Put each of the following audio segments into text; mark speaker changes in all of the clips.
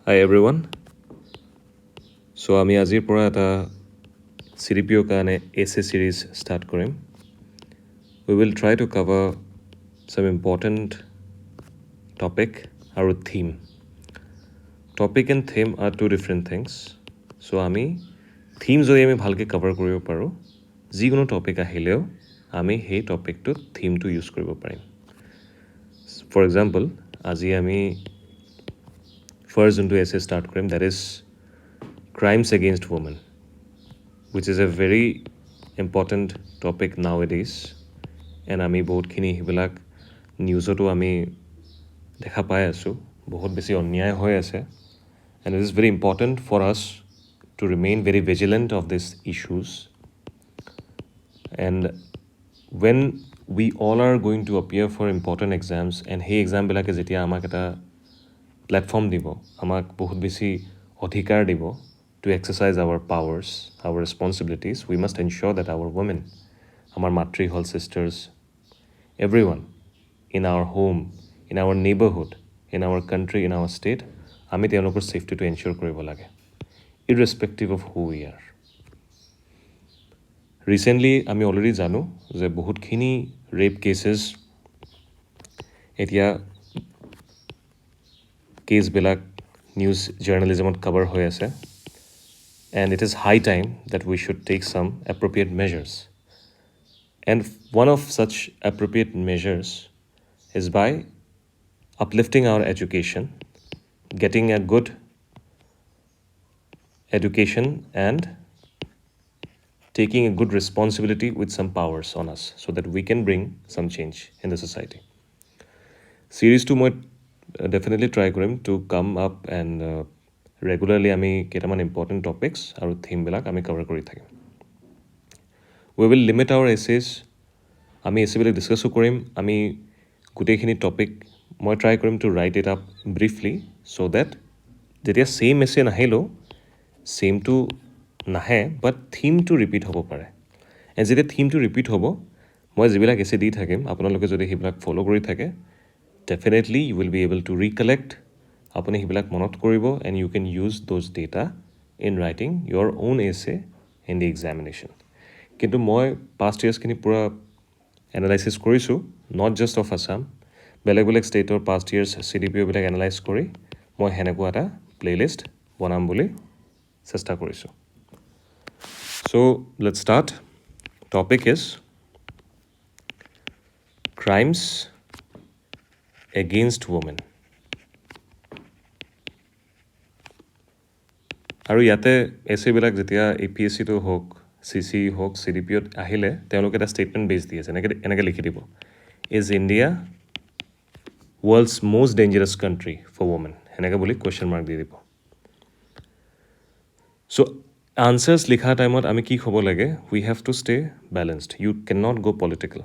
Speaker 1: Hi everyone. So আমি আজিৰ পৰা এটা Cdpo কাৰণে essay series start কৰিম. We will try to cover some important topic আৰু theme. Topic and theme are two different things. So আমি theme যদি আমি ভালকৈ cover কৰিব পাৰোঁ, যিকোনো topic আহিলেও আমি সেই টপিকটো থিমটো ইউজ কৰিব পাৰিম. For example, আজি আমি first যোনটো essay start কৰিম, that is crimes against women, which is a very important topic nowadays. And আমি বহুতখিনি সেইবিলাক নিউজতো আমি দেখা পাই আছোঁ, বহুত বেছি অন্যায় হৈ আছে. And it is very important for us to remain very vigilant of these issues. And when we all are going to appear for important exams, and সেই এক্সামবিলাকে যেতিয়া আমাক এটা প্লেটফৰ্ম দিব, আমাক বহুত বেছি অধিকাৰ দিব to exercise our powers, our responsibilities, we must ensure that our women, our matri-hall sisters, everyone in our home, in our neighborhood, in our country, in our state, আমি তেওঁলোকৰ চেফটিটো এনচিয়ৰ কৰিব লাগে, irrespective of who we are. Recently আমি already জানো যে বহুতখিনি rap cases এতিয়া কেছবিলাক নিউজ জাৰ্নেলিজমত কভাৰ হৈ আছে. And it is high time that we should take some appropriate measures. And one of such appropriate measures is by uplifting our education, getting a good education and taking a good responsibility with some powers on us so that we can bring some change in the society. Series 2 মই definitely try কৰিম to come up and regularly আমি কেইটামান important topics আৰু থিমবিলাক আমি cover কৰি থাকিম. উই will limit hour essays, আমি এছেবিলাক ডিছকাছো কৰিম. আমি গোটেইখিনি টপিক মই ট্ৰাই কৰিম to write it up briefly so' that যেতিয়া ছেইম এছে নাহিলেও ছেইমটো নাহে, বাট থিমটো ৰিপিট হ'ব পাৰে. এণ্ড যেতিয়া থিমটো ৰিপিট হ'ব, মই যিবিলাক এছে দি থাকিম, আপোনালোকে যদি সেইবিলাক ফ'ল' কৰি থাকে, definitely you will be able to recollect. আপুনি সেইবিলাক মনত কৰিব and you can use those data in writing your on essay in the examination. কিন্তু মই পাষ্ট ইয়াৰ্ছখিনি পূৰা এনালাইচিছ কৰিছোঁ, নট জাষ্ট অফ আছাম, বেলেগ বেলেগ ষ্টেটৰ পাষ্ট ইয়াৰ্ছ CDPOবিলাক এনালাইজ কৰি মই সেনেকুৱা এটা প্লে'লিষ্ট বনাম বুলি চেষ্টা কৰিছোঁ. So' let's start. Topic is crimes against women. আৰু ইয়াতে এছেবিলাক যেতিয়া APSCটো হওক, CC হওক, CDPOত আহিলে তেওঁলোকে এটা ষ্টেটমেণ্ট বেছ দি আছে, এনেকৈ লিখি দিব, is India world's most dangerous country for women, সেনেকৈ বুলি কুৱেশ্যন মাৰ্ক দি দিব. চ' আনচাৰ্ছ লিখা টাইমত আমি কি হ'ব লাগে, we have to stay balanced, you can not go' political.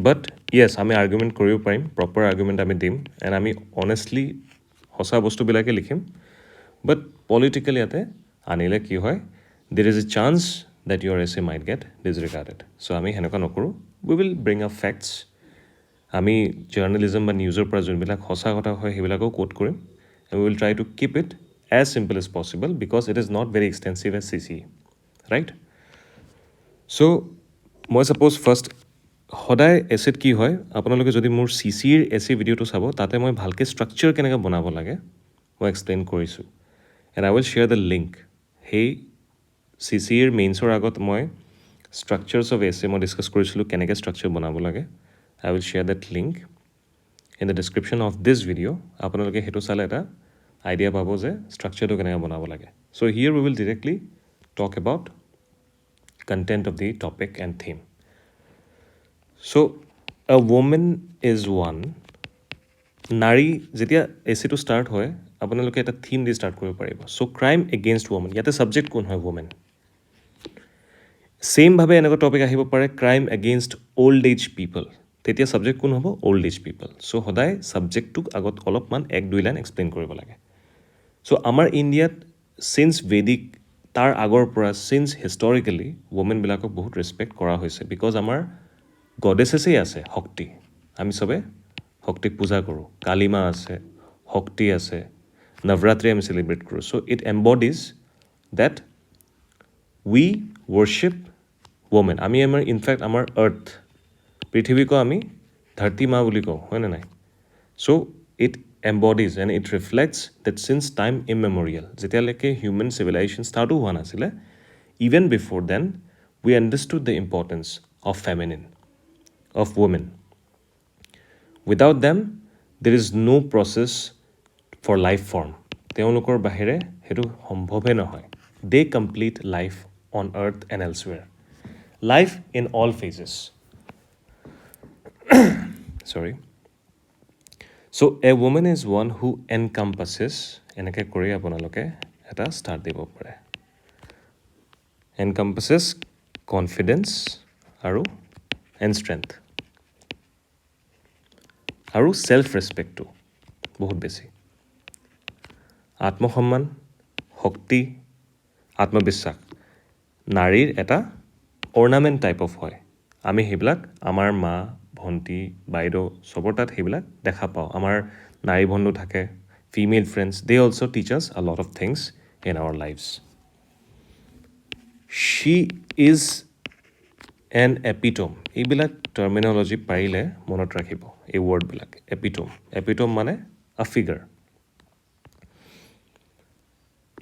Speaker 1: But yes, আমি আৰ্গুমেণ্ট কৰিব পাৰিম, প্ৰপাৰ আৰ্গুমেণ্ট আমি দিম, এণ্ড আমি অনেষ্টলি সঁচা বস্তুবিলাকে লিখিম. But politically ইয়াতে আনিলে কি হয়, there is a chance that your essay might get disregarded. So আমি সেনেকুৱা নকৰোঁ. We will bring up facts. আমি জাৰ্নেলিজম বা নিউজৰ পৰা যোনবিলাক সঁচা কথা হয় সেইবিলাকো কোট কৰিম. And we will try to keep it as simple as possible because it is not very extensive as CCE. Right? So মই ছাপ'জ ফাৰ্ষ্ট সদায় এছেত কি হয়, আপোনালোকে যদি মোৰ CCEৰ এছে ভিডিঅ'টো চাব, তাতে মই ভালকৈ ষ্ট্ৰাকচাৰ কেনেকৈ বনাব লাগে মই এক্সপ্লেইন কৰিছোঁ. And I will share the link. সেই CCEৰ মেইনছৰ আগত মই ষ্ট্ৰাকচাৰ্ছ অফ এছে মই ডিছকাছ কৰিছিলোঁ, কেনেকৈ ষ্ট্ৰাকচাৰ বনাব লাগে. I will share that link in the description of this video. আপোনালোকে সেইটো চালে এটা আইডিয়া পাব যে ষ্ট্ৰাকচাৰটো কেনেকৈ বনাব লাগে. So here we will directly talk about content of the topic and theme. So a woman is one. নাৰী যেতিয়া এছেটো ষ্টাৰ্ট হয়, আপোনালোকে এটা থিম দি ষ্টাৰ্ট কৰিব পাৰিব. চ' ক্ৰাইম এগেইনষ্ট ৱমেন, ইয়াতে ছাবজেক্ট কোন হয়, ৱমেন. ছেইমভাৱে এনেকুৱা টপিক আহিব পাৰে ক্ৰাইম এগেইনষ্ট অল্ড এজ পিপল, তেতিয়া ছাবজেক্ট কোন হ'ব, অল্ড এজ পিপল. চ' সদায় ছাবজেক্টটোক আগত অলপমান 1-2 লাইন এক্সপ্লেইন কৰিব লাগে. চ' আমাৰ ইণ্ডিয়াত চিন্স ভেদিক, তাৰ আগৰ পৰা চিন্স হিষ্টৰিকেলি ৱমেনবিলাকক বহুত ৰেচপেক্ট কৰা হৈছে, বিকজ আমাৰ গডেছেছেই আছে, শক্তি. আমি চবে শক্তিক পূজা কৰোঁ, কালী মা আছে, শক্তি আছে, Navratri আমি celebrate কৰোঁ. So it embodies that we worship women. আমি আমাৰ ইনফেক্ট আমাৰ earth পৃথিৱীকো আমি ধৰতী মা বুলি কওঁ, হয়নে নাই? So it embodies and it reflects that since time immemorial, যেতিয়ালৈকে human civilization startও হোৱা নাছিলে, even before then, we understood the importance of feminine, of women. Without them, there is no process for life form. তেওঁলোকৰ বাহিৰে সেইটো সম্ভৱে নহয়. They complete life on earth and elsewhere. Life in all phases. Sorry. So a woman is one who encompasses, এনেকৈ কৰি আপোনালোকে এটা start দিব পাৰে. Encompasses confidence আৰু and strength. আৰু self respectটো বহুত বেছি. আত্মসন্মান, শক্তি, আত্মবিশ্বাস নাৰীৰ এটা অৰ্নামেণ্ট টাইপ অফ হয়. আমি সেইবিলাক আমাৰ মা, ভণ্টি, বাইদেউ চবৰ তাত সেইবিলাক দেখা পাওঁ. আমাৰ নাৰী বন্ধু থাকে, female friends, De also' teach us a lot of things in our lives. She is an epitome. এইবিলাক টাৰ্মিনলজি পাৰিলে মনত ৰাখিব, এই ৱৰ্ডবিলাক. এপিটম, এপিটম মানে আ figure,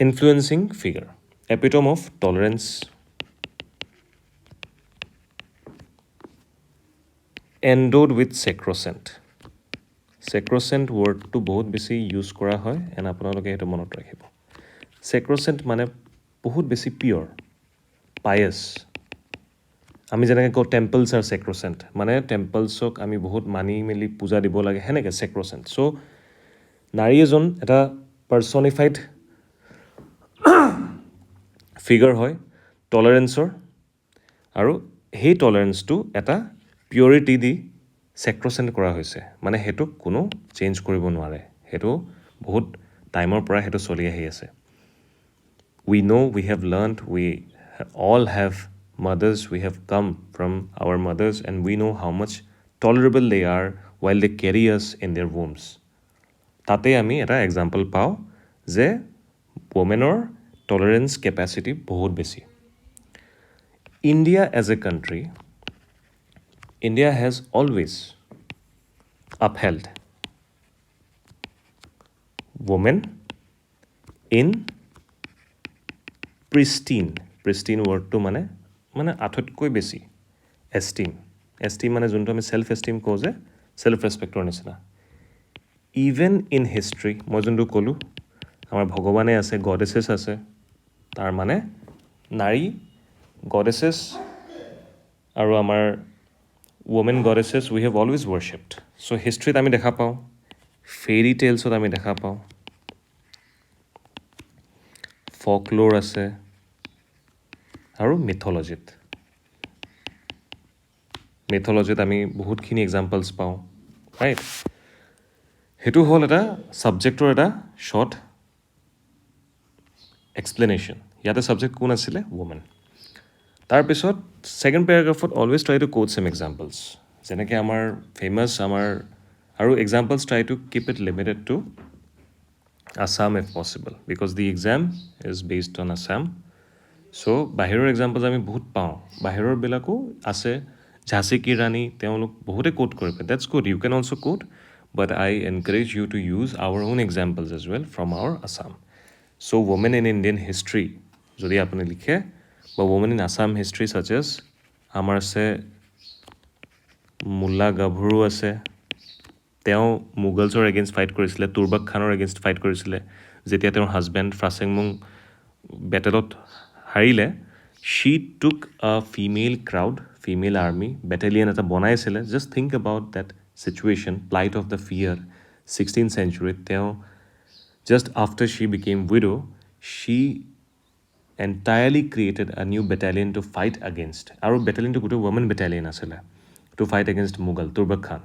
Speaker 1: ইনফ্লুৱেঞ্চিং figure, epitome of tolerance, endowed with sacrosanct. Sacrosanct ৱৰ্ডটো বহুত বেছি ইউজ কৰা হয়, এণ্ড আপোনালোকে সেইটো মনত ৰাখিব. Sacrosanct মানে বহুত বেছি পিয়ৰ, পায়াছ. আমি যেনেকৈ কওঁ টেম্পলছ আৰ sacrosanct, মানে টেম্পলছক আমি বহুত মানি মেলি পূজা দিব লাগে, সেনেকৈ sacrosanct. চ' নাৰী এজন এটা পাৰ্চনিফাইড ফিগাৰ হয় টলাৰেঞ্চৰ, আৰু সেই টলাৰেঞ্চটো এটা পিয়ৰিটি দি চেক্ৰচেণ্ট কৰা হৈছে. মানে সেইটোক কোনো চেঞ্জ কৰিব নোৱাৰে. সেইটো বহুত টাইমৰ পৰা সেইটো চলি আহি আছে. We know, we have learned, we all have mothers, we have come from our mothers, and we know how much tolerable they are while they carry us in their wombs. তাতে আমি এটা এক্সাম্পল পাওঁ যে womenৰ tolerance capacity বহুত বেছি. India as a country, India has always upheld women in pristine wordটো মানে আটাইতকৈ বেছি esteem মানে যোনটো আমি self esteem কওঁ যে self respectৰ নিচিনা. Even in history, মই যোনটো ক'লোঁ আমাৰ ভগৱানে আছে, গডেছেছ আছে, তাৰ মানে নাৰী গডেছেছ আৰু আমাৰ women goddesses we have always worshipped. So হিষ্ট্ৰীত আমি দেখা পাওঁ, ফেৰী টেলছত আমি দেখা পাওঁ, ফকলোৰ আছে, আৰু মিথলজিত আমি বহুতখিনি এক্সাম্পলছ পাওঁ, ৰাইট? সেইটো হ'ল এটা ছাবজেক্টৰ এটা শ্বৰ্ট এক্সপ্লেনেশ্যন. ইয়াতে ছাবজেক্ট কোন আছিলে? women. তাৰপিছত ছেকেণ্ড পেৰাগ্ৰাফত always try to quote some examples. যেনেকৈ আমাৰ ফেমাছ আৰু examples try to keep it limited to Assam if possible, because the exam is based on Assam. So' বাহিৰৰ এক্সাম্পলছ আমি বহুত পাওঁ, বাহিৰৰবিলাকো আছে. ঝাঁচী কি ৰাণী তেওঁলোক বহুতে কোট কৰিব, that's good, you can also' quote, but I encourage you to use our own examples as well from our Assam. So' women in Indian history যদি আপুনি লিখে, বা women in Assam history such as আমাৰ আছে মুল্লা গাভৰু আছে, তেওঁ মোগলছৰ এগেইনষ্ট ফাইট কৰিছিলে, তুৰ্বাক খানৰ এগেইনষ্ট ফাইট কৰিছিলে. যেতিয়া তেওঁৰ হাজবেণ্ড ফ্ৰাছেংমুং বেটেলত হাৰিলে, শ্বি টুক আ female crowd, female army battalion এটা বনাইছিলে. Just think about that situation, প্লাইট of the ফিয়াৰ. 16th century তেওঁ just after she became widow, she entirely created a new battalion to fight against. Our battalion to go to women battalion asile to fight against Mughal Turbak Khan.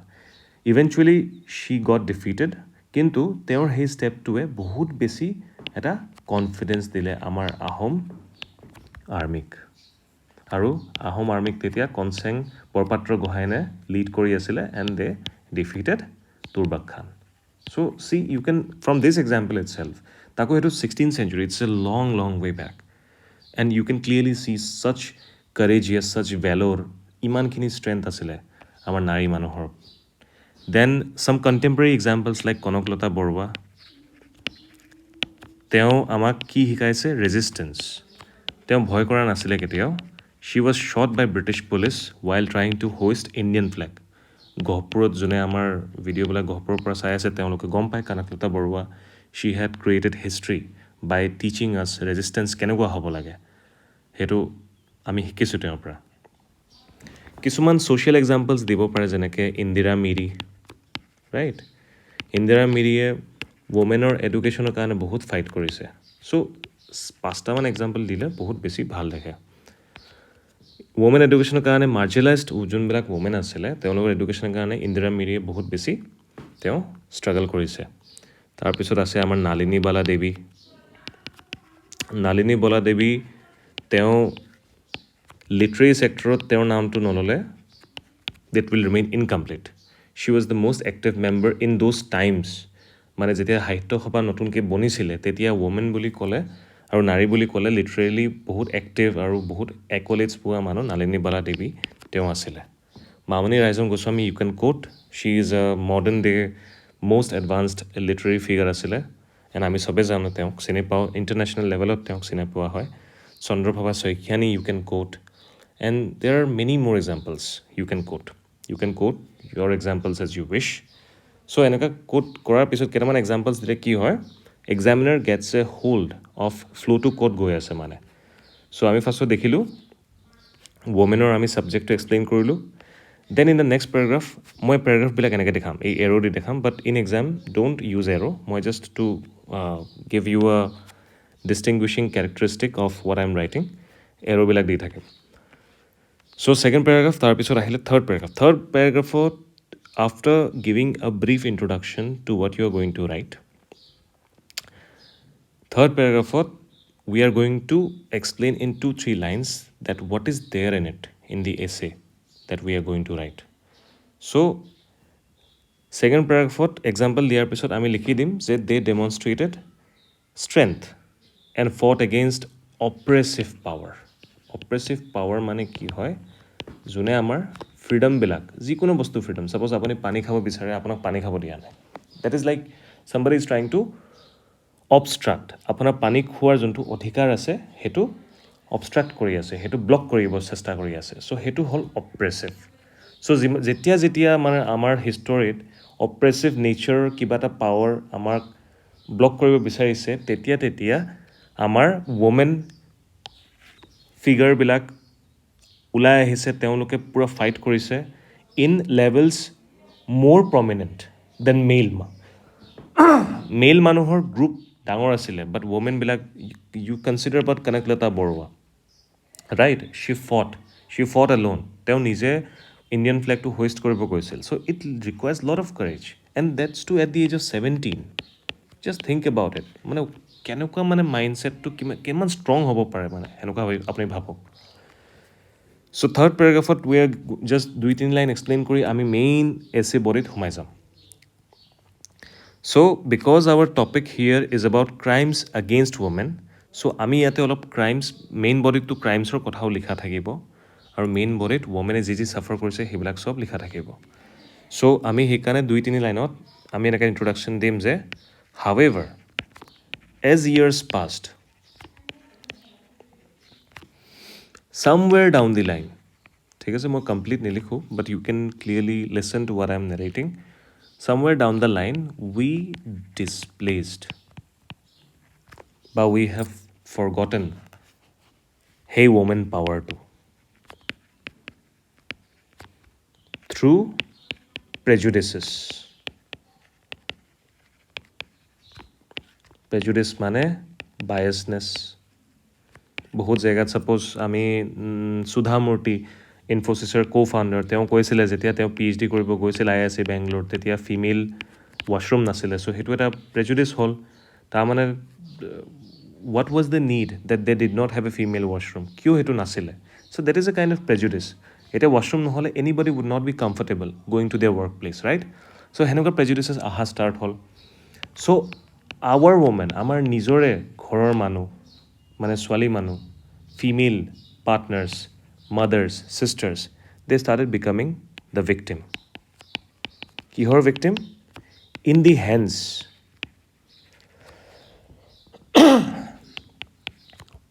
Speaker 1: Eventually she got defeated, কিন্তু তেওঁৰ সেই ষ্টেপটোৱে বহুত বেছি এটা confidence দিলে আমাৰ আহোম আৰ্মিক. আৰু আহোম আৰ্মিক তেতিয়া কনচেং বৰপাত্ৰ গোহাঁইনে লিড কৰি আছিলে, and they defeated Turbak Khan. So see, you can, from this example itself, তাকো এইটো 16th century, it's a long long way back, and you can clearly see such courageous, such valor, ইমানখিনি strength আছিলে আমাৰ নাৰী মানুহৰ. Then some contemporary examples like Kanaklata Barua, তেওঁ আমাক কি শিকাইছে? ৰেজিষ্টেঞ্চ. তেওঁ ভয় কৰা নাছিলে কেতিয়াও. She was shot by British police while trying to hoist Indian flag. গহপুৰত যোনে আমাৰ ভিডিঅ'বিলাক গহপুৰৰ পৰা চাই আছে তেওঁলোকে গম পায় কনকলতা বৰুৱা, শ্বি হেড ক্ৰিয়েটেড হিষ্ট্ৰী বাই টিচিং আছ ৰেজিষ্টেঞ্চ কেনেকুৱা হ'ব লাগে, সেইটো আমি শিকিছোঁ তেওঁৰ পৰা. কিছুমান ছ'চিয়েল এক্সাম্পলছ দিব পাৰে, যেনেকৈ ইন্দিৰা মিৰি, ৰাইট? ইন্দিৰা মিৰিয়ে ৱমেনৰ এডুকেশ্যনৰ কাৰণে বহুত ফাইট কৰিছে. চ' 5টামান এক্সাম্পল দিলে বহুত বেছি ভাল দেখে. ৱমেন এডুকেশ্যনৰ কাৰণে মাৰ্জিনালাইজড যোনবিলাক ৱমেন আছিলে তেওঁলোকৰ এডুকেশ্যনৰ কাৰণে ইন্দিৰা মিৰিয়ে বহুত বেছি তেওঁ ষ্ট্ৰাগল কৰিছে. তাৰপিছত আছে আমাৰ নালিনী বালা দেৱী. নালিনী বালা দেৱী তেওঁ লিটাৰেৰী ছেক্টৰত তেওঁৰ নামটো নল'লে that will remain incomplete. She was the most active member in those times. মানে যেতিয়া সাহিত্য সভা নতুনকৈ বনিছিলে তেতিয়া ৱমেন বুলি ক'লে আৰু নাৰী বুলি ক'লে লিটাৰেলি বহুত এক্টিভ আৰু বহুত একলেটছ পোৱা মানুহ নালিনী বালা দেৱী তেওঁ আছিলে. Mamoni Raisom Goswami, you can quote, she is a modern day most advanced literary figure আছিলে, এণ্ড আমি চবেই জানো তেওঁক চিনি পাওঁ, ইণ্টাৰনেশ্যনেল লেভেলত তেওঁক চিনি পোৱা হয়. Chandraprabha Saikiani you can quote, and there are many more examples you can quote. You can quote your examples as you wish. So এনেকুৱা কোট কৰাৰ পিছত কেইটামান এক্সাম্পলছ দিলে কি হয়, এক্সামিনাৰ গেটছ এ হোল্ড অফ ফ্ল'টো ক'ত গৈ আছে মানে. চ' আমি ফাৰ্ষ্টত দেখিলোঁ ৱমেনৰ আমি ছাবজেক্টটো এক্সপ্লেইন কৰিলোঁ. Then in the next paragraph, মই পেৰাগ্ৰাফবিলাক এনেকৈ দেখাম, এই এৰ' দি দেখাম, but in exam don't use arrow', মই just to give you a distinguishing characteristic of what I am writing, এৰ'বিলাক দি থাকিম. চ' ছেকেণ্ড পেৰাগ্ৰাফ, তাৰপিছত আহিলে থাৰ্ড পেৰাগ্ৰাফ. থাৰ্ড পেৰাগ্ৰাফত after giving a brief introduction to what you are going to write, third পেৰাগ্ৰাফত we are going to explain in 2-3 lines that what is there in it, in the essay that we are going to write. So second paragraphot example diar pisot ami likhi dim je they demonstrated strength and fought against oppressive power. Oppressive power mane ki hoy, june amar freedom bilak jikono bostu freedom, suppose apani pani khabo bichare apanak pani khabo dia nai, that is like somebody is trying to অবষ্ট্ৰাক্ট, আপোনাৰ পানী খোৱাৰ যোনটো অধিকাৰ আছে সেইটো অবষ্ট্ৰাক্ট কৰি আছে, সেইটো ব্লক কৰিব চেষ্টা কৰি আছে. চ' সেইটো হ'ল অপ্ৰেছিভ. চ' যেতিয়া যেতিয়া মানে আমাৰ হিষ্টৰীত অপ্ৰেছিভ নেচাৰৰ কিবা এটা পাৱাৰ আমাক ব্লক কৰিব বিচাৰিছে, তেতিয়া তেতিয়া আমাৰ ৱমেন ফিগাৰবিলাক ওলাই আহিছে, তেওঁলোকে পূৰা ফাইট কৰিছে ইন লেভেলছ মোৰ প্ৰমিনেণ্ট দেন মেইল মানুহৰ গ্ৰুপ ডাঙৰ আছিলে, বাট ৱমেনবিলাক you consider but Kanaklata Barua, right? She fought alone, তেওঁ নিজে ইণ্ডিয়ান ফ্লেগটো হোইষ্ট কৰিব গৈছিল. So' it requires lot of courage, and that's too at the age of 17. Just think about it, মানে কেনেকুৱা মানে মাইণ্ডছেটটো কিমান ষ্ট্ৰং হ'ব পাৰে, মানে সেনেকুৱা আপুনি ভাবক. চ' থাৰ্ড পেৰাগ্ৰাফত we are just 2-3 line explain কৰি আমি মেইন এছে বডিত সোমাই যাম. So because our topic here is about crimes against women, so আমি ইয়াতে অলপ ক্ৰাইমছ, মেইন বডিতটো ক্ৰাইমছৰ কথাও লিখা থাকিব আৰু মেইন বডিত ৱমেনে যি ছাফাৰ কৰিছে সেইবিলাক চব লিখা থাকিব. চ' আমি সেইকাৰণে 2-3 লাইনত আমি এনেকৈ ইন্ট্ৰডাকশ্যন দিম যে however as years passed, somewhere down the line, ঠিক আছে মই কমপ্লিট নিলিখোঁ, but you can clearly listen to what I am narrating. Somewhere down the line, we displaced, but we have forgotten, hey woman power too, through prejudices. Prejudice মানে biasness. বহুত জেগাত suppose আমি সুধা মূৰ্তি, ইনফ'চিছৰ co-founder, তেওঁ কৈছিলে যেতিয়া তেওঁ PhD কৰিব গৈছিল IISc বেংগলোৰ, তেতিয়া ফিমেল ৱাশ্বৰুম নাছিলে. চ' সেইটো এটা প্ৰেজুডিছ হ'ল. তাৰমানে what was the need that they did not have a female washroom, কিয় সেইটো নাছিলে? So' that is a kind of prejudice. এতিয়া ৱাশ্বৰুম নহ'লে anybody would not be comfortable going to their work place, right? So' সেনেকুৱা prejudices অহা start হ'ল. So our woman, আমাৰ নিজৰে ঘৰৰ মানুহ মানে ছোৱালী মানুহ, female partners, mothers, sisters, they started becoming the victim. কিহৰ victim? In the hands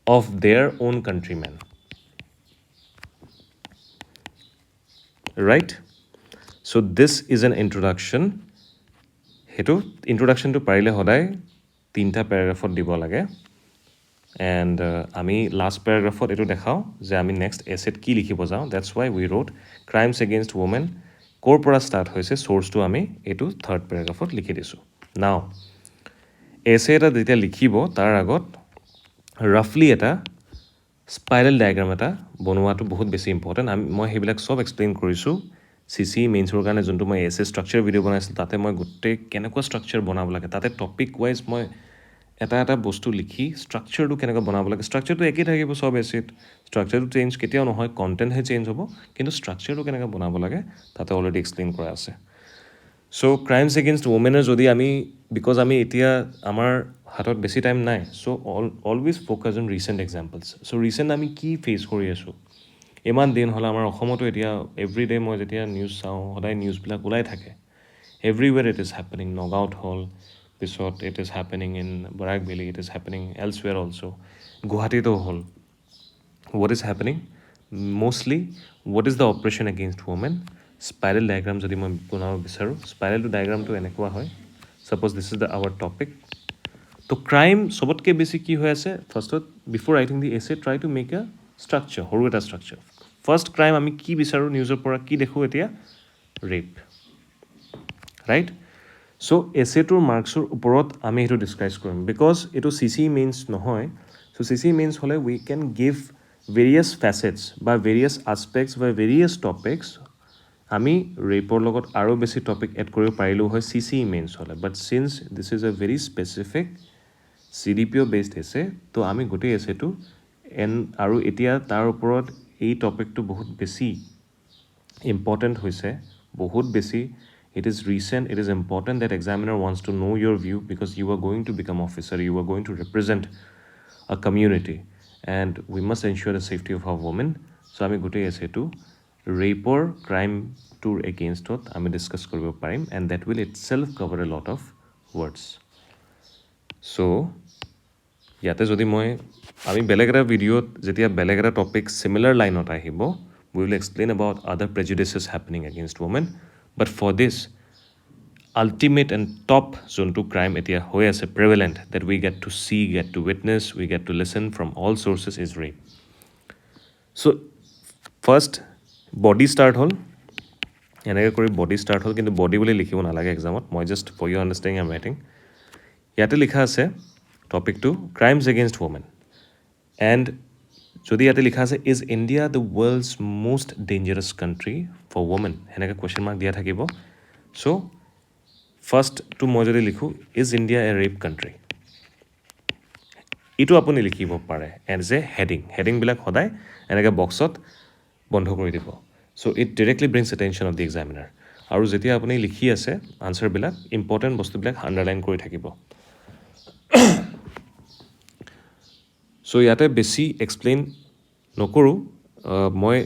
Speaker 1: of their own countrymen. Right? So this is an introduction. সেইটো ইন্ট্ৰডাকশ্যনটো পাৰিলে সদায় 3টা পেৰাগ্ৰাফত দিব লাগে এণ্ড আমি লাষ্ট পেৰাগ্ৰাফত এইটো দেখাওঁ যে আমি নেক্সট এছেট কি লিখিব যাওঁ that's why we road crimes against women ক'ৰ পৰা ষ্টাৰ্ট হৈছে চ'ৰ্চটো আমি এইটো 3rd পেৰাগ্ৰাফত লিখি দিছোঁ নাও এছে এটা যেতিয়া লিখিব তাৰ আগত ৰাফলি এটা স্পাইৰেল ডায়েগ্ৰাম এটা বনোৱাটো বহুত বেছি ইম্পৰ্টেণ্ট মই সেইবিলাক চব এক্সপ্লেইন কৰিছোঁ CC মেইনছৰ কাৰণে যোনটো মই এছে ষ্ট্ৰাকচাৰ ভিডিঅ' বনাইছিলোঁ তাতে মই গোটেই কেনেকুৱা ষ্ট্ৰাকচাৰ বনাব লাগে তাতে টপিক ৱাইজ মই এটা বস্তু লিখি ষ্ট্ৰাকচাৰটো কেনেকৈ বনাব লাগে ষ্ট্ৰাকচাৰটো একেই থাকিব চব এছেত ষ্ট্ৰাকচাৰটো চেঞ্জ কেতিয়াও নহয় কণ্টেণ্টহে চেঞ্জ হ'ব কিন্তু ষ্ট্ৰাকচাৰটো কেনেকৈ বনাব লাগে তাতে অলৰেডি এক্সপ্লেইন কৰা আছে চ' ক্ৰাইমছ এগেইনষ্ট ৱমেনৰ যদি আমি বিকজ আমি এতিয়া আমাৰ হাতত বেছি টাইম নাই so' always focus on recent examples so' recent আমি কি ফেচ কৰি আছোঁ ইমান দিন হ'লে আমাৰ অসমতো এতিয়া এভৰিডে মই যেতিয়া নিউজ চাওঁ সদায় নিউজবিলাক ওলাই থাকে এভৰিৱেৰ ইট ইজ হেপেনিং নগাঁৱত হ'ল পিছত it is happening in Barak valley it is happening elsewhere also' গুৱাহাটীতো হ'ল what is happening mostly what is the oppression against women spiral diagram যদি মই বনাব বিচাৰোঁ স্পাইৰেলটো ডায়েগ্ৰামটো এনেকুৱা হয় suppose this is the our topic তো ক্ৰাইম চবতকৈ বেছি কি হৈ আছে ফাৰ্ষ্টত বিফৰ ৰাইটিং দি এছে try to make a structure সৰু এটা ষ্ট্ৰাকচাৰ ফাৰ্ষ্ট ক্ৰাইম আমি কি বিচাৰোঁ নিউজৰ পৰা কি দেখোঁ এতিয়া ৰেপ ৰাইট চ' এছেটোৰ মাৰ্কছৰ ওপৰত আমি সেইটো ডিছকাছ কৰিম বিকজ এইটো CC মেইনছ নহয় চ' CC মেইনছ হ'লে উই কেন গিভ ভেৰিয়াছ ফেচেটছ বা ভেৰিয়াছ আছপেক্টছ বা ভেৰিয়াছ টপিকছ আমি ৰেপৰ লগত আৰু বেছি টপিক এড কৰিব পাৰিলেও হয় CC মেইনছ হ'লে but since this is a very specific CDPO based essay তো আমি গোটেই এছেটো আৰু এতিয়া তাৰ ওপৰত এই টপিকটো বহুত বেছি ইম্পৰ্টেণ্ট হৈছে বহুত বেছি it is recent it is important that examiner wants to know your view because you are going to become officer you are going to represent a community and we must ensure the safety of our women so আমি গোটেই এছেটো ৰেপৰ ক্ৰাইমটোৰ এগেইনষ্টত আমি discuss কৰিব পাৰিম and that will itself cover a lot of words so ইয়াতে যদি আমি বেলেগ এটা ভিডিঅ'ত যেতিয়া বেলেগ এটা টপিক চিমিলাৰ লাইনত আহিব we will explain about other prejudices happening against women but for this ultimate and top যোনটো crime এতিয়া হৈ আছে prevalent that we get to see get to witness we get to listen from all sources is rape so first body start হ'ল এনেকৈ কৰি body start হ'ল কিন্তু body বুলি লিখিব নালাগে এক্সামত মই just for your understanding I'm writing ইয়াতে লিখা আছে টপিকটো ক্ৰাইমছ এগেইনষ্ট ৱমেন এণ্ড যদি ইয়াতে লিখা আছে is India the world's most dangerous country for women সেনেকৈ কুৱেশ্যন মাৰ্ক দিয়া থাকিব চ' ফাৰ্ষ্টটো মই যদি লিখোঁ is India a rape country এইটো আপুনি লিখিব পাৰে এজ এ হেডিংবিলাক সদায় এনেকৈ বক্সত বন্ধ কৰি দিব so' it directly brings attention of the examiner আৰু যেতিয়া আপুনি লিখি আছে আনচাৰবিলাক ইম্পৰ্টেণ্ট বস্তুবিলাক আণ্ডাৰলাইন কৰি থাকিব চ' ইয়াতে বেছি এক্সপ্লেইন নকৰোঁ মই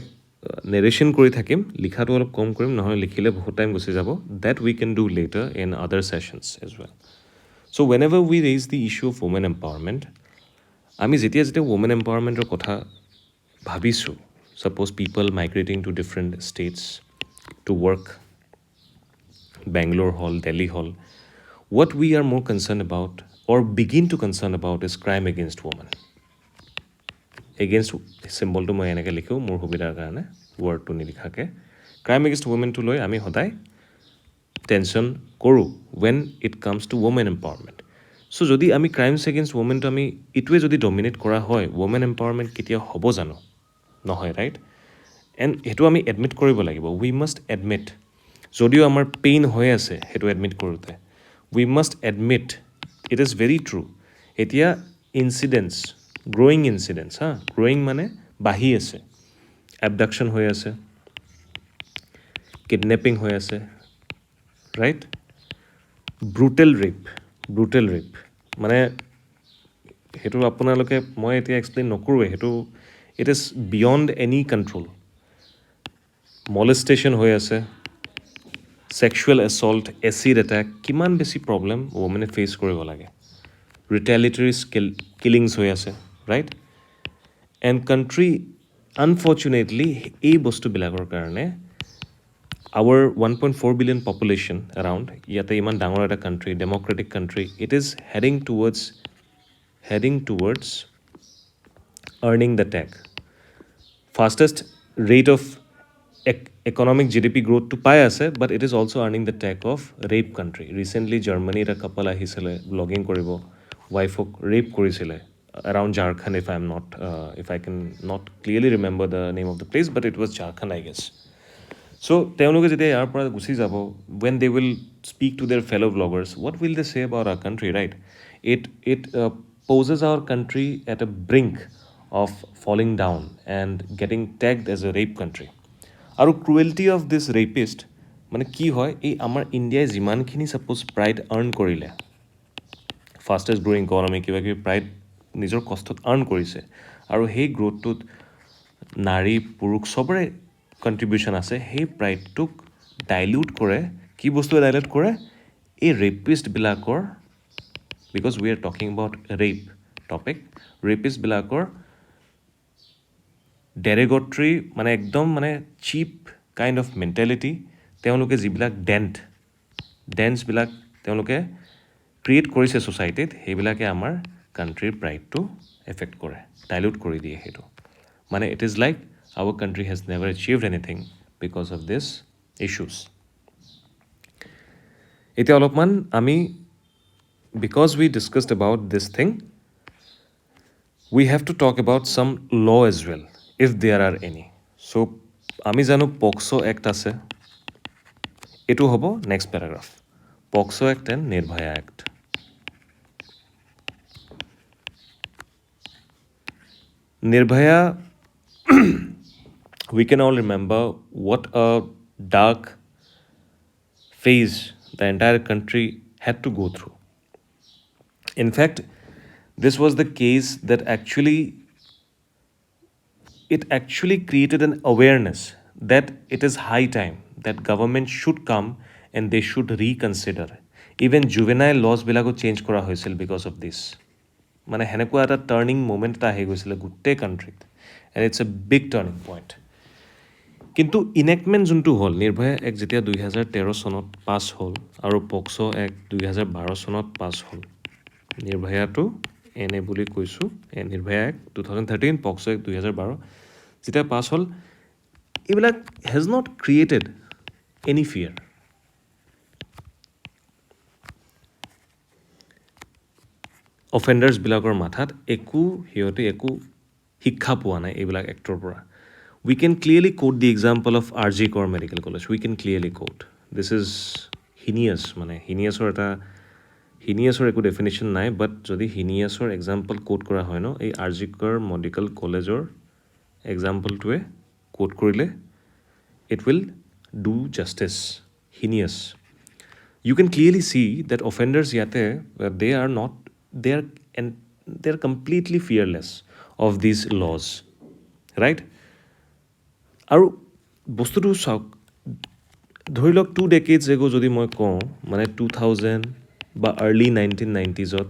Speaker 1: নেৰেশ্যন কৰি থাকিম লিখাটো অলপ কম কৰিম নহ'লে লিখিলে বহুত টাইম গুচি যাব that we can do later in other sessions as well so' whenever we raise the issue of women empowerment আমি যেতিয়া ৱমেন এম্পাৱাৰমেণ্টৰ কথা ভাবিছোঁ suppose people migrating to different states to work Bangalore হ'ল দিল্লী হ'ল what we are more concerned about or begin to concern about is crime against women against চিম্বলটো মই এনেকৈ লিখোঁ মোৰ সুবিধাৰ কাৰণে ৱৰ্ডটো নিলিখাকৈ ক্ৰাইম এগেইনষ্ট ৱমেনটো লৈ আমি সদায় টেনশ্যন কৰোঁ when it comes to women empowerment চ' যদি আমি ক্ৰাইমছ এগেইনষ্ট ৱমেনটো আমি এইটোৱে যদি ডমিনেট কৰা হয় ৱমেন এম্পাৱাৰমেণ্ট কেতিয়াও হ'ব জানো নহয় ৰাইট এণ্ড সেইটো আমি এডমিট কৰিব লাগিব উই মাষ্ট এডমিট যদিও আমাৰ পেইন হৈ আছে সেইটো এডমিট কৰোঁতে we must admit it is very true এতিয়া ইনচিডেণ্টছ গ্ৰ'য়িং ইনচিডেণ্টছ গ্ৰ'য়িং মানে বাঢ়ি আছে এবডাকশ্যন হৈ আছে কিডনেপিং হৈ আছে right brutal rape brutal rape মানে সেইটো আপোনালোকে মই এতিয়া এক্সপ্লেইন নকৰোঁৱে সেইটো it is beyond any control molestation হৈ আছে ছেক্সুৱেল এছল্ট এচিড এটেক কিমান বেছি প্ৰব্লেম ৱমেনে ফেচ কৰিব লাগে ৰিটেলিটৰী কিলিংছ হৈ আছে ৰাইট এণ্ড কাণ্ট্ৰি আনফৰ্চুনেটলি এই বস্তুবিলাকৰ কাৰণে আৱাৰ 1.4 বিলিয়ন পপুলেশ্যন এৰাউণ্ড ইয়াতে ইমান ডাঙৰ এটা country Democratic country it is heading towards earning the tech. Fastest rate of economic GDP growth to পাই আছে, but it is also earning the tech of rape country. Recently, Germany a couple আহিছিলে vlogging কৰিব, wife of rape কৰিছিলে around Jharkhand if I can not clearly remember the name of the place, but it was Jharkhand, I guess. So তেওঁলোকে যেতিয়া ইয়াৰ পৰা গুচি যাব when they will speak to their fellow vloggers, what will they say about our country, right? It poses our country at a brink of falling down and getting tagged as a rape country. আৰু cruelty of this rapist মানে কি হয় এই আমাৰ ইণ্ডিয়াই যিমানখিনি suppose pride earn কৰিলে fastest growing economy কিবা কিবি প্ৰাইড নিজৰ কষ্টত আৰ্ণ কৰিছে আৰু সেই গ্ৰ'থটোত নাৰী পুৰুষ চবৰে কণ্ট্ৰিবিউশ্যন আছে সেই প্ৰাইডটোক ডাইলিউট কৰে কি বস্তুৱে ডাইলিউট কৰে এই ৰেপিষ্টবিলাকৰ because we are talking about rape topic ৰেপিষ্টবিলাকৰ ডেৰেগটৰী মানে একদম মানে চিপ কাইণ্ড অফ মেণ্টেলিটি তেওঁলোকে যিবিলাক ডেন্সবিলাক তেওঁলোকে ক্ৰিয়েট কৰিছে ছ'চাইটিত সেইবিলাকে আমাৰ কাণ্ট্ৰিৰ প্ৰাইডটো এফেক্ট কৰে ডাইলিউট কৰি দিয়ে সেইটো মানে it is like our country has never achieved anything because of this issues এতিয়া অলপমান আমি because we discussed about this thing we have to talk about some law as well if there are any so আমি জানো POCSO act আছে এটো হ'ব next paragraph POCSO act and Nirbhaya act Nirbhaya we can all remember what a dark phase the entire country had to go through in fact this was the case that actually created an awareness that it is high time that government should come and they should reconsider even juvenile laws bilago change kora hoisil because of this mane henekua eta turning moment ta ahi goisile gutte country and it's a big turning point কিন্তু ইনেক্টমেণ্ট যোনটো হ'ল নিৰ্ভয়া act যেতিয়া 2013 চনত পাছ হ'ল আৰু POCSO act 2012 চনত পাছ হ'ল নিৰ্ভয়াটো এনে বুলি কৈছোঁ নিৰ্ভয়া এক্ট 2013 পক্সো এক্ট 2012 যেতিয়া পাছ হ'ল এইবিলাক has not created any fear অফেণ্ডাৰ্ছবিলাকৰ মাথাত সিহঁতে একো শিক্ষা পোৱা নাই এইবিলাক এক্টৰ পৰা we can clearly quote the example of RG Kar Medical College we can clearly quote this is heinous মানে heinous একো ডেফিনেশ্যন নাই বাট যদি heinous এক্সাম্পল কোট কৰা হয় ন এই RG Kar মেডিকেল কলেজৰ এক্সাম্পলটোৱে কোট কৰিলে it will do justice heinous you can clearly see that offenders yate they are completely fearless of these laws right আৰু বস্তুটো চাওক ধৰি লওক 2 decades ago যদি মই কওঁ মানে 2000 বা আৰ্লি 1990sত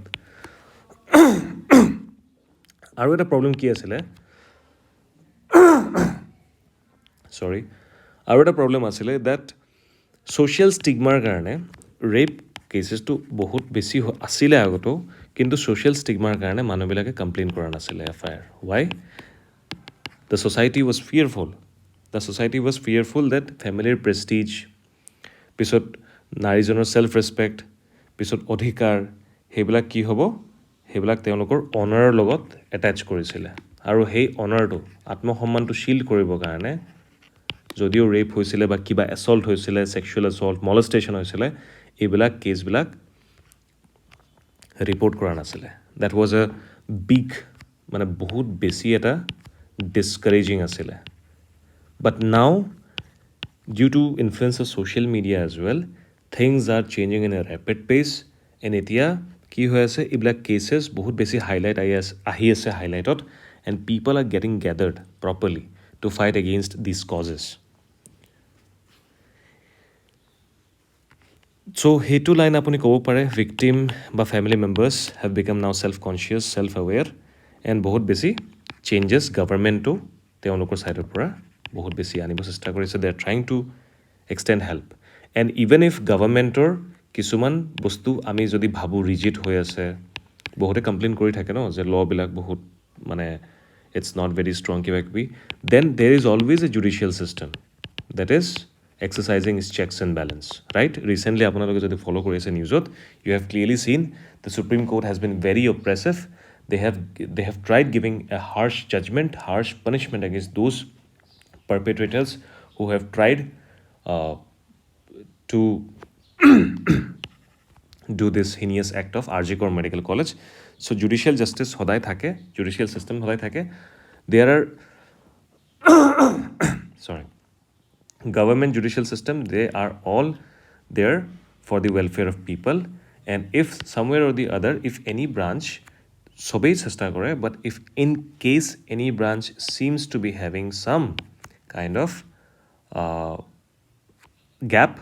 Speaker 1: আৰু এটা প্ৰব্লেম কি আছিলে আৰু এটা প্ৰব্লেম আছিলে ডেট ছ'চিয়েল ষ্টিগমাৰ কাৰণে ৰেপ কেছেছটো বহুত বেছি আছিলে আগতেও কিন্তু ছ'চিয়েল ষ্টিগমাৰ কাৰণে মানুহবিলাকে কমপ্লেইন কৰা নাছিলে FIR why the society was fearful that ফেমিলিৰ প্ৰেষ্টিজ পিছত নাৰীজনৰ ছেল্ফ ৰেচপেক্ট পিছত অধিকাৰ সেইবিলাক কি হ'ব সেইবিলাক তেওঁলোকৰ অনাৰৰ লগত এটাচ কৰিছিলে আৰু সেই অনাৰটো আত্মসন্মানটো শিল্ড কৰিবৰ কাৰণে যদিও ৰেপ হৈছিলে বা কিবা এছল্ট হৈছিলে ছেক্সুৱেল এছল্ট মলেষ্টেশ্যন হৈছিলে এইবিলাক কেছবিলাক ৰিপৰ্ট কৰা নাছিলে দেট ৱাজ এ বিগ মানে বহুত বেছি এটা ডিছকাৰেজিং আছিলে but now due to influence of social media as well things are changing in a rapid pace and এতিয়া কি হৈ আছে এইবিলাক কেছেছ বহুত বেছি হাইলাইট আহি আছে হাইলাইটত and people are getting gathered properly to fight against this causes so' সেইটো লাইন আপুনি ক'ব পাৰে ভিক্টিম বা family members have become now self conscious self aware and বহুত বেছি চেঞ্জেছ গভৰ্ণমেণ্টো তেওঁলোকৰ ছাইডৰ পৰা বহুত বেছি আনিব চেষ্টা কৰিছে they are trying to extend help and even if গভৰ্ণমেণ্টৰ কিছুমান বস্তু আমি যদি ভাবোঁ ৰিজিড হৈ আছে বহুতে কমপ্লেইন কৰি থাকে ন যে ল'বিলাক বহুত মানে ইটছ নট ভেৰি ষ্ট্ৰং কিবা কিবি then there is always a judicial system that is exercising its checks and balance, right? Recently, আপোনালোকে যদি ফলো কৰি আছে নিউজত you have clearly seen the Supreme Court has been very oppressive. They have tried giving a harsh judgment, harsh punishment against those perpetrators who have tried to do this heinous act of RG Kar Medical College. So judicial justice সদায় থাকে, judicial system সদায় থাকে. There are sorry. Government judicial system, they are all there for the welfare of people and if somewhere or the other if any branch sobei chesta kore but if in case any branch seems to be having some kind of gap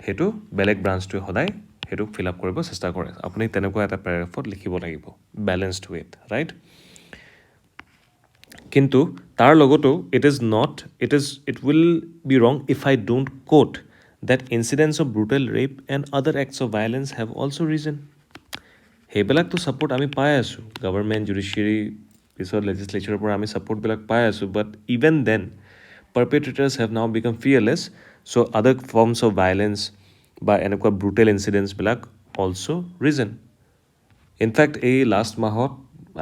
Speaker 1: hetu beleg branch to hodai hetu fill up koribo chesta kore apuni teneko eta paragraph likhibo lagibo balanced with right কিন্তু তাৰ লগতো it will be wrong if I don't quote that incidents of brutal rape and other acts of violence have also risen. সেইবিলাকতো support আমি পাই আছোঁ government judiciary পিছত লেজিছলেচাৰৰ পৰা আমি ছাপোৰ্টবিলাক পাই আছোঁ but even then perpetrators have now become fearless so' other forms of violence বা এনেকুৱা ব্ৰুটেল ইনচিডেণ্টছবিলাক অলছ' ৰিজন ইনফেক্ট এই লাষ্ট মাহত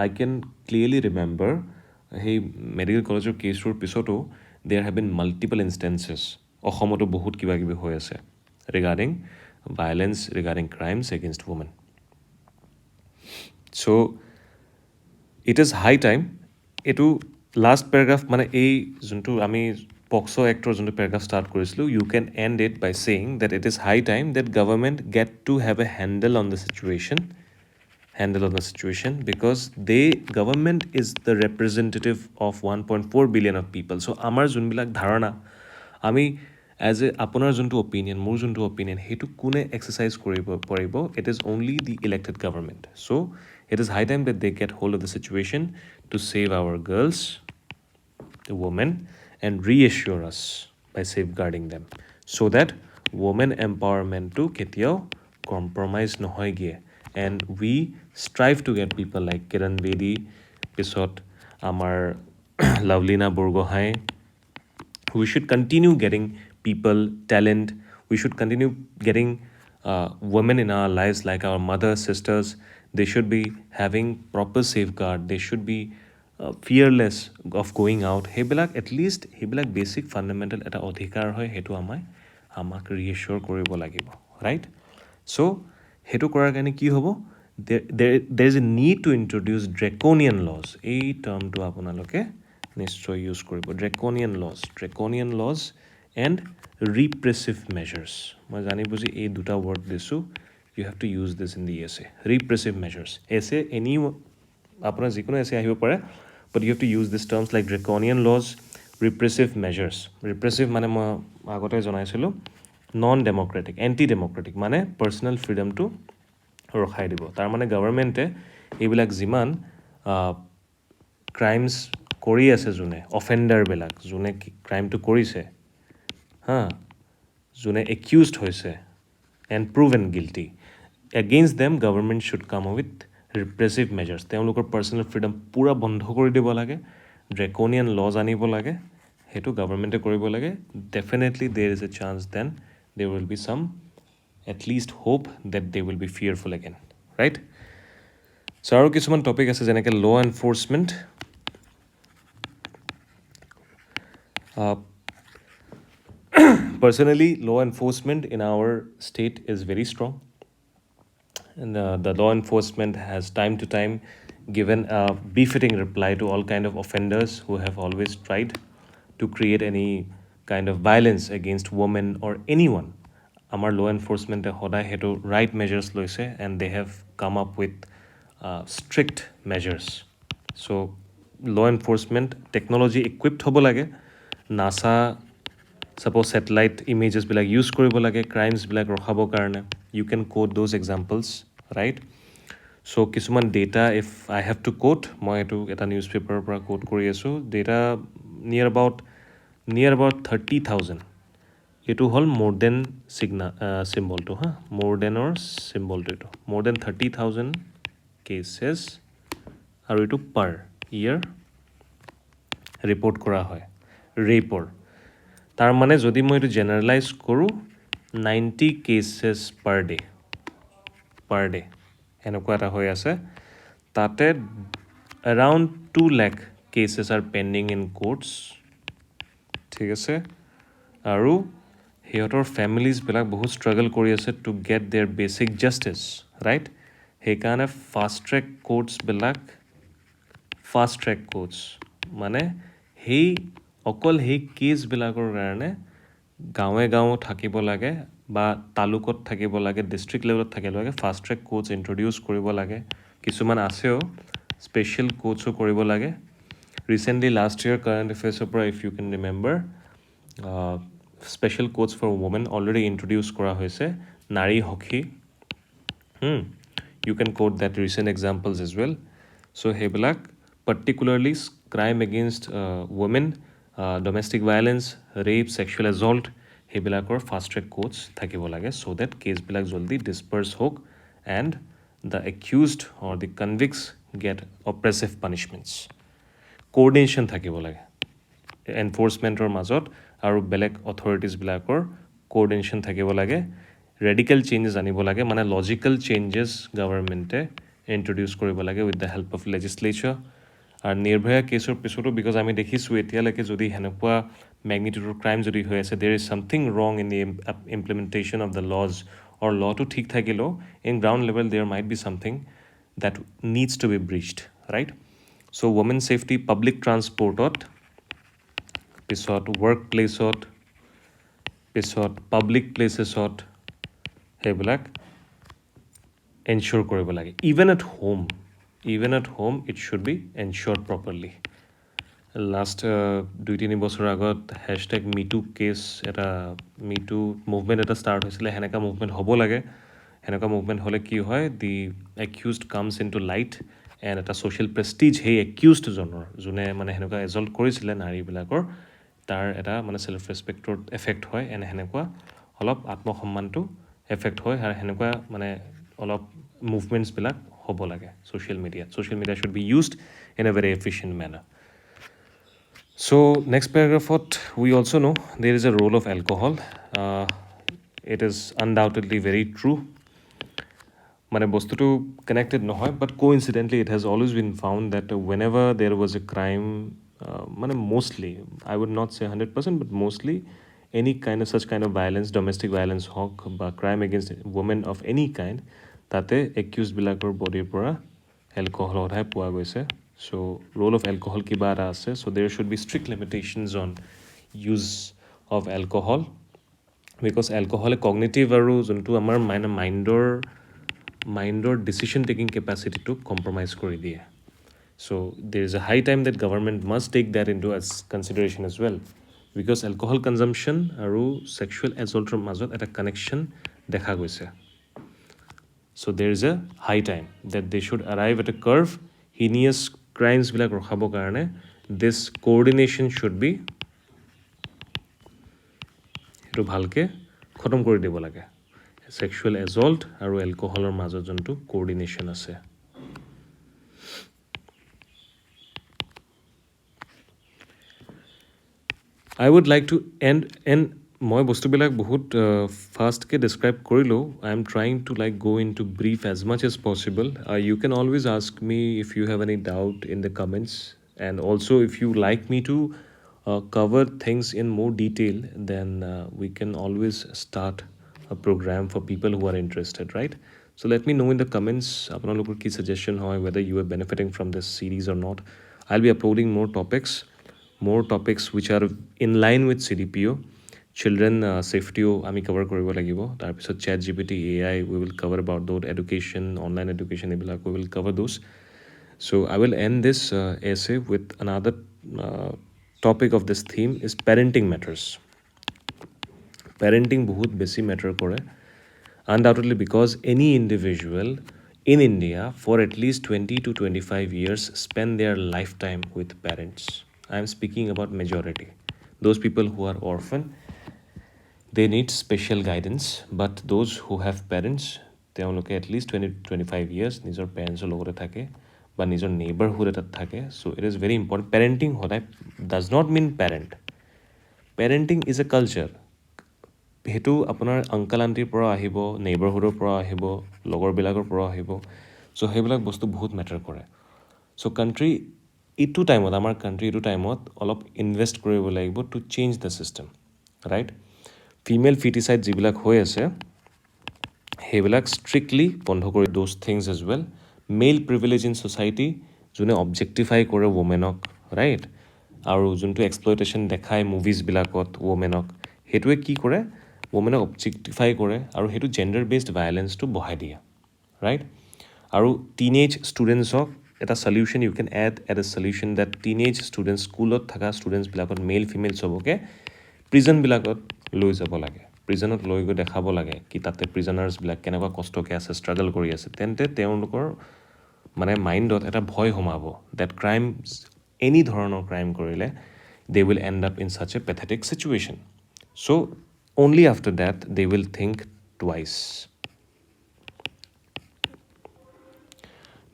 Speaker 1: আই কেন ক্লিয়াৰলি ৰিমেম্বাৰ সেই মেডিকেল কলেজৰ কেছটোৰ পিছতো there have been multiple instances অসমতো বহুত কিবা কিবি হৈ আছে regarding violence regarding crimes against women so' it is high time এইটো লাষ্ট পেৰাগ্ৰাফ মানে এই যোনটো আমি পক্সো এক্টৰ যোনটো পেৰাগ্ৰাফ ষ্টাৰ্ট কৰিছিলোঁ you can end it by saying that it is high time that government get to have a handle on the situation because government is the representative of 1.4 billion of people so amar junbilak dharana ami as a apunar juntu opinion mur juntu opinion hetu kune exercise koribo paribo it is only the elected government so it is high time that they get hold of the situation to save our girls the women and reassure us by safeguarding them so that women empowerment to ketiao compromise nohoy gie and we strive to get people like Kiran Bedi, Pisot, Amar, Lavlina Burgohai. We should continue getting people, talent. We should continue getting women in our lives like our mothers, sisters. They should be having proper safeguard. They should be fearless of going out. Hebilak at least hebilak basic fundamental eta odhikar hoy hetu amak reassure koribo lagibo, right? So হেতু কৰাৰ কাৰণে কি হ'ব there is a need to introduce draconian laws এই টাৰ্মটো আপোনালোকে নিশ্চয় use কৰিব draconian laws and repressive measures মই জানি বুজি এই দুটা ৱৰ্ড দিছোঁ you have to use this in the essay repressive measures essay any আপোনাৰ যিকোনো essay আহিব পাৰে but you have to use these terms like draconian laws repressive measures repressive মানে মই আগতে জনাইছিলোঁ নন ডেমক্ৰেটিক এণ্টি ডেমক্ৰেটিক মানে পাৰ্চনেল ফ্ৰীডমটো ৰখাই দিব তাৰ মানে গভৰ্ণমেণ্টে এইবিলাক যিমান ক্ৰাইমছ কৰি আছে অফেণ্ডাৰবিলাক যোনে ক্ৰাইমটো কৰিছে যোনে একিউজড হৈছে and proven guilty against them government should come with repressive measures তেওঁলোকৰ পাৰ্চনেল ফ্ৰীডম পূৰা বন্ধ কৰি দিব লাগে ড্ৰেকনিয়ান লজ আনিব লাগে সেইটো গভৰ্ণমেণ্টে কৰিব লাগে definitely there is a chance then there will be some at least hope that they will be fearful again right so aru kisuman topic ase jeneke law enforcement personally law enforcement in our state is very strong and the law enforcement has time to time given a befitting reply to all kind of offenders who have always tried to create any kind of violence against women or anyone আমাৰ ল' এনফৰ্চমেণ্টে সদায় সেইটো right measures লৈছে and they have come up with strict measures so' law' enforcement technology equipped হ'ব লাগে NASA suppose satellite ইমেজেছবিলাক use কৰিব লাগে ক্ৰাইমছবিলাক ৰখাবৰ কাৰণে you can quote those examples right so' কিছুমান data if I have to quote মই এইটো এটা নিউজ পেপাৰৰ পৰা কোড কৰি আছোঁ ডেটা নিয়াৰ এবাউট 30,000 এইটো হ'ল মোৰ দেন চিম্বলটো হা মোৰ দেনৰ চিম্বলটো এইটো মোৰ দেন 30,000 কেছেছ আৰু এইটো পাৰ ইয়েৰ ৰিপৰ্ট কৰা হয় ৰেপৰ তাৰ মানে যদি মই এইটো জেনেৰেলাইজ কৰোঁ 90 কেছেছ পাৰ ডে এনেকুৱা এটা হৈ আছে তাতে around 2 lakh cases are pending in courts ঠিক আছে আৰু সিহঁতৰ ফেমিলিজবিলাক বহুত ষ্ট্ৰাগল কৰি আছে to get their basic justice right সেইকাৰণে ফাষ্ট ট্ৰেক কোৰ্টছ মানে অকল সেই কেছবিলাকৰ কাৰণে গাঁৱে থাকিব লাগে বা তালুকত থাকিব লাগে ডিষ্ট্ৰিক্ট লেভেলত থাকিব লাগে ফাষ্ট ট্ৰেক কোৰ্টছ ইণ্ট্ৰডিউচ কৰিব লাগে কিছুমান আছেও স্পেচিয়েল কোৰ্টছো কৰিব লাগে ৰিচেণ্টলি লাষ্ট ইয়েৰ কাৰেণ্ট এফেয়াৰ্ছৰ পৰা if you can remember special courts for women already introduce কৰা হৈছে Nari Sakhi you can quote that recent examples as well so' সেইবিলাক particularly crime against women domestic violence rape sexual assault সেইবিলাকৰ fast track courts থাকিব লাগে চ' date কেছবিলাক জল্দি disperse হওক and the accused or the convicts get oppressive punishments coordination থাকিব লাগে এনফৰ্চমেণ্টৰ মাজত আৰু বেলেগ অথৰিটিজবিলাকৰ কোঅৰ্ডিনেশ্যন থাকিব লাগে ৰেডিকেল চেঞ্জেছ আনিব লাগে মানে লজিকেল চেঞ্জেছ গভৰ্ণমেণ্টে ইণ্ট্ৰডিউচ কৰিব লাগে with the help of legislature আৰু নিৰ্ভয়া কেছৰ পিছতো বিকজ আমি দেখিছোঁ এতিয়ালৈকে যদি সেনেকুৱা মেগনিটিউডৰ ক্ৰাইম যদি হৈ আছে there is something wrong in the implementation of the laws or লটো ঠিক থাকিলেও in ground level there might be something that needs to be breached right so' women safety public ট্ৰান্সপৰ্টত পিছত ৱৰ্ক প্লেচত পিছত পাব্লিক প্লেচেছত সেইবিলাক এনশ্যোৰ কৰিব লাগে even at home it should be ensured properly last 2-3 বছৰৰ আগত হেছটেগ মিটু কেছ এটা MeToo movement এটা ষ্টাৰ্ট হৈছিলে সেনেকুৱা মুভমেণ্ট হ'ব লাগে সেনেকুৱা মুভমেণ্ট হ'লে কি হয় the accused comes in to light and এটা ছ'চিয়েল প্ৰেষ্টিজ সেই একিউজডজনৰ যোনে মানে সেনেকুৱা এজল্ট কৰিছিলে নাৰীবিলাকৰ তাৰ এটা মানে ছেল্ফ ৰেচপেক্টৰ এফেক্ট হয় এণ্ড সেনেকুৱা অলপ আত্মসন্মানটো এফেক্ট হয় আৰু সেনেকুৱা মানে অলপ মুভমেণ্টছবিলাক হ'ব লাগে social media should be used in a very efficient manner so' next পেৰাগ্ৰাফত we also' know' there is a role of alcohol it is undoubtedly very true মানে বস্তুটো কানেক্টেড নহয় but coincidentally it has always been found that whenever there was a crime মানে mostly I would not say 100% but mostly any such kind of violence domestic violence হওক বা crime against women of any kind তাতে একিউজবিলাকৰ বডিৰ পৰা alcohol সদায় পোৱা গৈছে চ' roll of alcohol কিবা এটা আছে so' there should be strict limitations on use of alcohol because এলকহলে কগনিটিভ আৰু যোনটো আমাৰ মাইণ্ডৰ ডিচিশ্যন টেকিং কেপাচিটিটোক কম্প্ৰমাইজ কৰি দিয়ে so' there is a high time that government must take that in to as consideration as well because alcohol consumption আৰু sexual এজল্টৰ মাজত এটা কানেকশ্যন দেখা গৈছে so' there is a high time that they should arrive at a curb heinous ক্ৰাইমছবিলাক ৰখাবৰ কাৰণে this coordination should be সেইটো ভালকৈ খতম কৰি দিব লাগে ছেক্সুৱেল এজল্ট আৰু এলকহলৰ মাজত যোনটো কোঅৰ্ডিনেশ্যন আছে I would like to end মই বস্তুবিলাক বহুত ফাষ্টকৈ ডিছক্ৰাইব কৰিলোঁ I am trying to like go' in to brief as much as possible you can always ask me if you have any doubt in the comments and also' if you like me to cover things in more detail then we can always start a program for people who are interested right so let me know in the comments apnalokor ki suggestion hoy whether you are benefiting from this series or not I'll be uploading more topics which are in line with CDPO children ছেফটিও আমি cover কৰিব লাগিব তাৰপিছত ChatGPT AI we will cover about those education online education এইবিলাক we will cover those so I will end this essay with another topic of this theme is parenting matters parenting বহুত বেছি matter কৰে undoubtedly because any individual in India for at least 20 to 25 years spend their lifetime with parents. I am speaking about majority. Those people who are orphan, they need special guidance, but those who have parents, they তেওঁলোকে at least 20 to 25 years নিজৰ পেৰেণ্টছৰ লগতে থাকে বা নিজৰ neighbourhood এটাত থাকে so it is very important parenting সদায় does not mean parent parenting is a culture সেইটো আপোনাৰ আংকাল আণ্টিৰ পৰা আহিব নেইবাৰহুডৰ পৰা আহিব লগৰবিলাকৰ পৰা আহিব চ' সেইবিলাক বস্তু বহুত মেটাৰ কৰে চ' কাণ্ট্ৰি এইটো টাইমত আমাৰ কাণ্ট্ৰি এইটো টাইমত অলপ ইনভেষ্ট কৰিব লাগিব to change the system right female feticide যিবিলাক হৈ আছে সেইবিলাক ষ্ট্ৰিক্টলি বন্ধ কৰি those things as well male privilege in society যোনে অবজেক্টিফাই কৰে ৱমেনক ৰাইট আৰু যোনটো এক্সপ্লইটেশ্যন দেখায় মুভিজবিলাকত ৱমেনক সেইটোৱে কি কৰে ৱমেনক অবজেক্টিফাই কৰে আৰু সেইটো জেণ্ডাৰ বেছড ভায়লেঞ্চটো বঢ়াই দিয়ে ৰাইট আৰু টিনেজ ষ্টুডেণ্টছক এটা সলিউশ্যন ইউ কেন এড এ সলিউশ্যন ডেট টিনেজ ষ্টুডেণ্টছ স্কুলত থকা ষ্টুডেণ্টছবিলাকত মেল ফিমেল চবকে প্ৰিজনবিলাকত লৈ যাব লাগে প্ৰিজনত লৈ গৈ দেখাব লাগে কি তাতে প্ৰিজনাৰ্ছবিলাক কেনেকুৱা কষ্টকৈ আছে ষ্ট্ৰাগল কৰি আছে তেন্তে তেওঁলোকৰ মানে মাইণ্ডত এটা ভয় সোমাব ডেট ক্ৰাইম এনি ধৰণৰ ক্ৰাইম কৰিলে they will end up in such a pathetic situation so' only after that they will think twice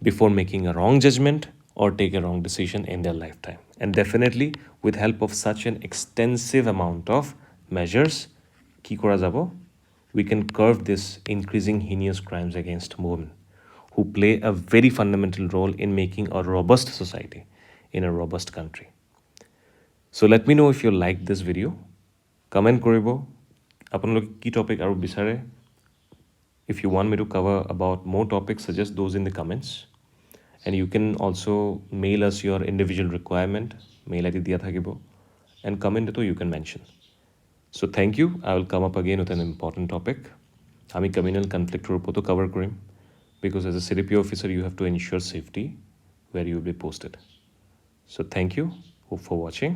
Speaker 1: before making a wrong judgment or take a wrong decision in their lifetime and definitely with help of such an extensive amount of measures ki kora jabo we can curb this increasing heinous crimes against women who play a very fundamental role in making a robust society in a robust country so let me know if you like this video comment koribo আপোনালোকে কি topic আৰু বিচাৰে if you want me to cover about more topics suggest those in the comments and you can also mail us your individual requirement mail id দিয়া থাকিব and comment to you can mention so thank you I will come up again with an important topic আমি communal conflict ওপৰতো cover কৰিম because as a CDPO officer you have to ensure safety where you will be posted so thank you for watching